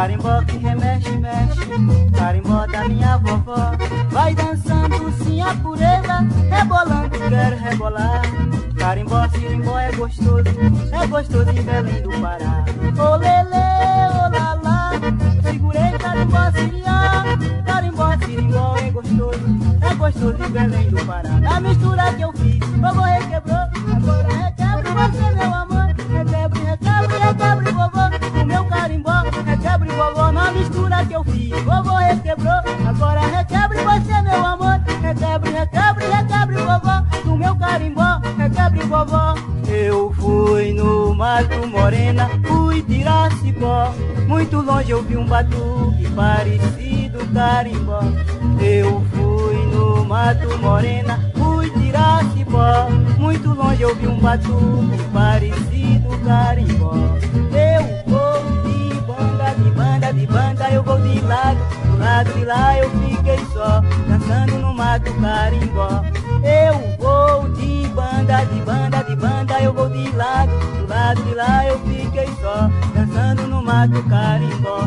Carimbó que remexe, mexe, carimbó da minha vovó. Vai dançando sim a pureza, rebolando quero rebolar. Carimbó, sirimbó é gostoso em Belém do Pará. Ô lelê, ô lalá, segurei carimbó, siriá. Carimbó, sirimbó é gostoso em Belém do Pará. Na mistura que eu fiz, vovô requebrou, agora requebre você meu amor. Requebre, requebre, requebre vovô, o meu carimbó. Requebre vovô, na mistura que eu fiz, vovô requebrou, agora requebre você meu amor. Requebre, requebre, requebre vovô, o meu carimbó. Requebre vovó. Eu fui no Mato Morena, fui tirar cipó. Muito longe eu vi um batuque parecido carimbó. Eu fui no Mato Morena, fui tirar cipó. Muito longe eu vi um batuque parecido carimbó. Eu vou de banda, de banda, de banda, eu vou de lado. Do lado de lá eu fiquei só, dançando no mato carimbó. Eu vou de banda, de banda, de banda, eu vou de lado. Do lado de lá eu fiquei só, dançando no mato carimbó.